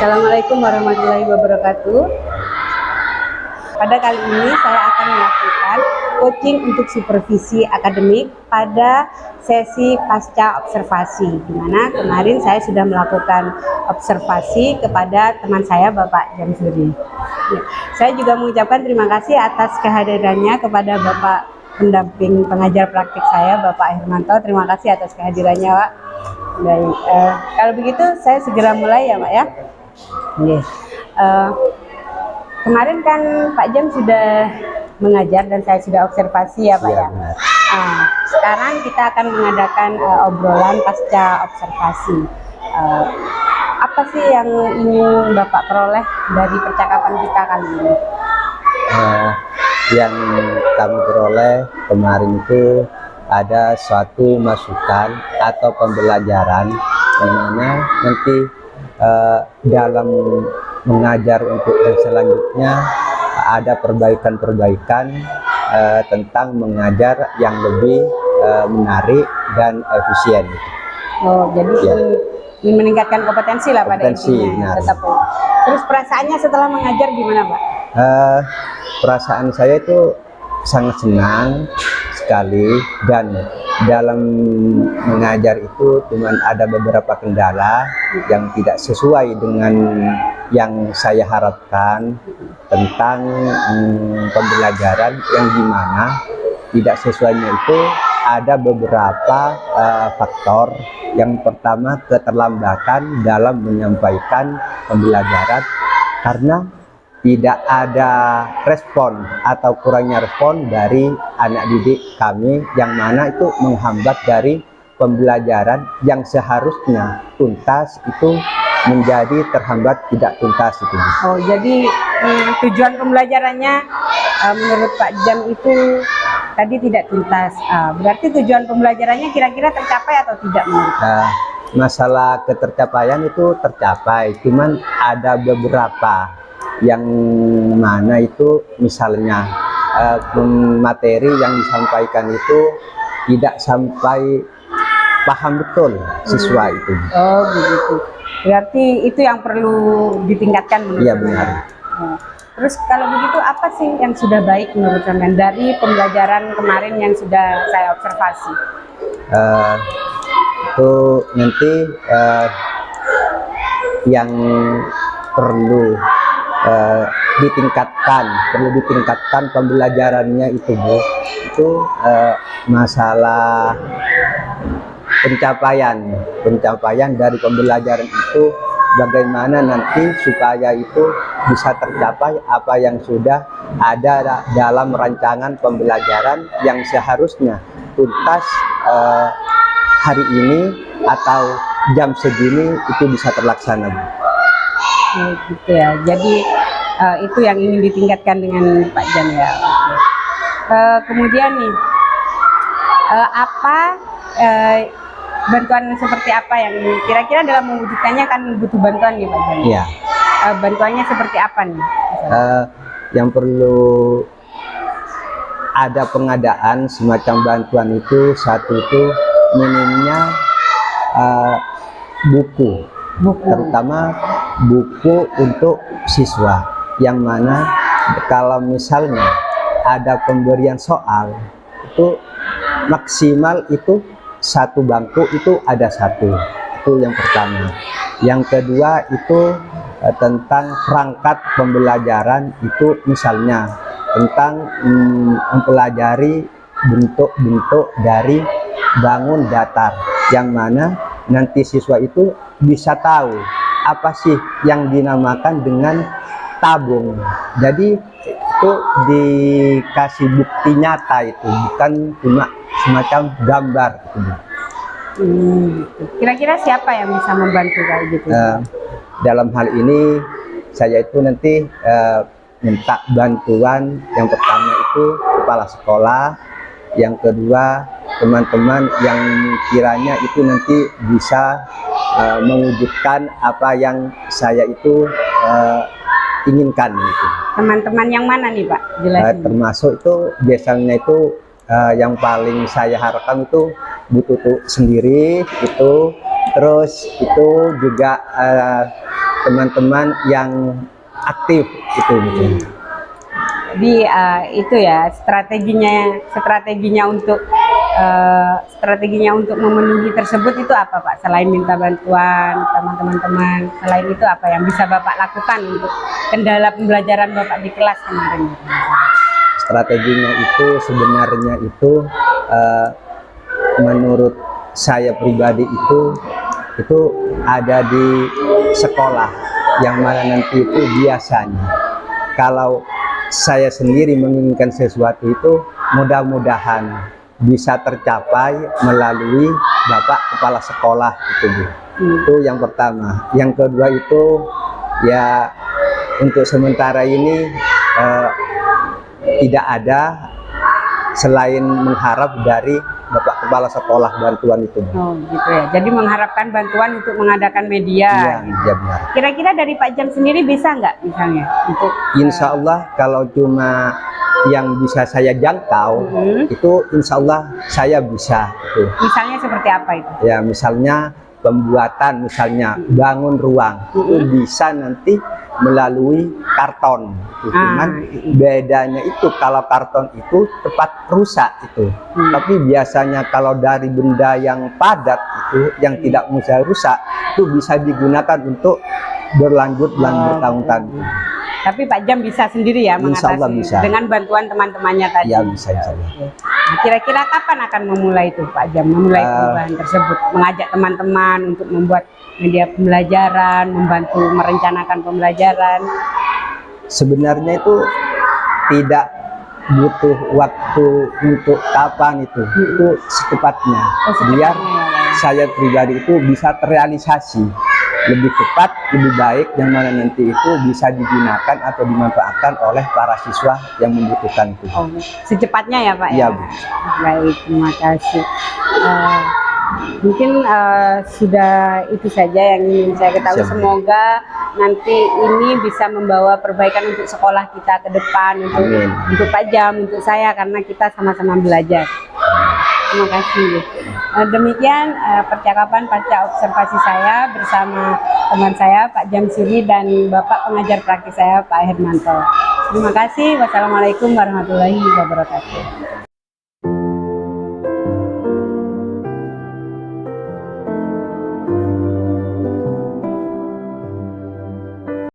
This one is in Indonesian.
Assalamualaikum warahmatullahi wabarakatuh. Pada kali ini saya akan melakukan coaching untuk supervisi akademik pada sesi pasca observasi, di mana kemarin saya sudah melakukan observasi kepada teman saya Bapak Jamsuri. Ya, saya juga mengucapkan terima kasih atas kehadirannya kepada Bapak pendamping pengajar praktik saya Bapak Hermanto. Terima kasih atas kehadirannya, Pak. Baik, kalau begitu saya segera mulai ya, Pak ya. Kemarin kan Pak Jam sudah mengajar dan saya sudah observasi ya, Pak ya. Sekarang kita akan mengadakan obrolan pasca observasi. Apa sih yang ingin Bapak peroleh dari percakapan kita kali ini? Yang kami peroleh kemarin itu ada suatu masukan atau pembelajaran di mana nanti dalam mengajar untuk yang selanjutnya ada perbaikan-perbaikan tentang mengajar yang lebih menarik dan efisien. Oh, jadi ya. Ingin meningkatkan kompetensi lah pada intinya. Nah. Terus perasaannya setelah mengajar gimana, Pak? Perasaan saya itu sangat senang sekali, dan dalam mengajar itu cuman ada beberapa kendala yang tidak sesuai dengan yang saya harapkan tentang pembelajaran, yang dimana tidak sesuainya itu ada beberapa faktor. Yang pertama, keterlambatan dalam menyampaikan pembelajaran karena tidak ada respon atau kurangnya respon dari anak didik kami, yang mana itu menghambat dari pembelajaran yang seharusnya tuntas itu menjadi terhambat tidak tuntas itu. Oh, jadi tujuan pembelajarannya menurut Pak Jam itu tadi tidak tuntas. Berarti tujuan pembelajarannya kira-kira tercapai atau tidak menurut? Masalah ketercapaian itu tercapai, cuman ada beberapa yang mana itu misalnya materi yang disampaikan itu tidak sampai paham betul siswa itu. Oh begitu. Berarti itu yang perlu ditingkatkan menurut Iya, benar. Terus kalau begitu apa sih yang sudah baik menurut kalian dari pembelajaran kemarin yang sudah saya observasi? Itu nanti yang perlu ditingkatkan pembelajarannya itu, Bu, itu masalah pencapaian dari pembelajaran itu, bagaimana nanti supaya itu bisa tercapai apa yang sudah ada dalam rancangan pembelajaran yang seharusnya tuntas hari ini atau jam segini itu bisa terlaksana, Bu. Gitu ya. Jadi itu yang ingin ditingkatkan dengan Pak Jam ya. Kemudian nih bantuan seperti apa yang kira-kira dalam mewujudkannya kan butuh bantuan nih Pak Jam? Iya. Bantuannya seperti apa nih? Yang perlu ada pengadaan semacam bantuan itu, satu itu minimnya buku, terutama buku untuk siswa, yang mana kalau misalnya ada pemberian soal itu maksimal itu satu bangku itu ada satu. Itu yang pertama. Yang kedua itu tentang perangkat pembelajaran itu, misalnya tentang mempelajari bentuk-bentuk dari bangun datar, yang mana nanti siswa itu bisa tahu apa sih yang dinamakan dengan tabung. Jadi itu dikasih bukti nyata, itu bukan cuma semacam gambar. Kira-kira siapa yang bisa membantu kayak gitu? Dalam hal ini saya itu nanti minta bantuan, yang pertama itu kepala sekolah, yang kedua teman-teman yang kiranya itu nanti bisa mewujudkan apa yang saya itu inginkan gitu. Teman-teman yang mana nih Pak? Jelasin. Termasuk itu biasanya itu yang paling saya harapkan itu butuh sendiri itu, terus itu juga teman-teman yang aktif itu gitu. Jadi itu ya strateginya untuk memenuhi tersebut itu apa Pak? Selain minta bantuan sama teman-teman, selain itu apa yang bisa Bapak lakukan untuk kendala pembelajaran Bapak di kelas kemarin? Strateginya itu sebenarnya itu menurut saya pribadi itu ada di sekolah, yang mana nanti itu biasanya kalau saya sendiri menginginkan sesuatu itu mudah-mudahan bisa tercapai melalui Bapak Kepala Sekolah itu Bu. Itu yang pertama. Yang kedua itu ya untuk sementara ini tidak ada selain mengharap dari Bapak Kepala Sekolah bantuan itu. Oh gitu ya. Jadi mengharapkan bantuan untuk mengadakan media. Iya benar. Kira-kira dari Pak Jam sendiri bisa nggak misalnya untuk? Insya Allah kalau cuma yang bisa saya jangkau itu insya Allah saya bisa. Itu. Misalnya seperti apa itu? Ya misalnya pembuatan, misalnya bangun ruang itu bisa nanti melalui karton. Cuman bedanya itu kalau karton itu cepat rusak itu. Tapi biasanya kalau dari benda yang padat itu yang tidak mudah rusak itu bisa digunakan untuk berlanjut bertahun-tahun. Tapi Pak Jam bisa sendiri ya mengatasi bisa. Dengan bantuan teman-temannya tadi. Ya bisa. Nah, kira-kira kapan akan memulai itu Pak Jam, memulai perubahan tersebut, mengajak teman-teman untuk membuat media pembelajaran, membantu merencanakan pembelajaran? Sebenarnya itu tidak butuh waktu untuk kapan itu secepatnya. Biar saya pribadi itu bisa terrealisasi lebih cepat, lebih baik, yang mana nanti itu bisa digunakan atau dimanfaatkan oleh para siswa yang membutuhkan itu. Oh, secepatnya ya Pak? Iya, ya? Bu. Baik, terima kasih. Mungkin sudah itu saja yang ingin saya ketahui. Siap. Semoga nanti ini bisa membawa perbaikan untuk sekolah kita ke depan, untuk Pak Jam, untuk saya, karena kita sama-sama belajar. Terima kasih. Demikian percakapan pasca observasi saya bersama teman saya Pak Jamsuri dan Bapak pengajar praktis saya Pak Hermanto. Terima kasih. Wassalamualaikum warahmatullahi wabarakatuh.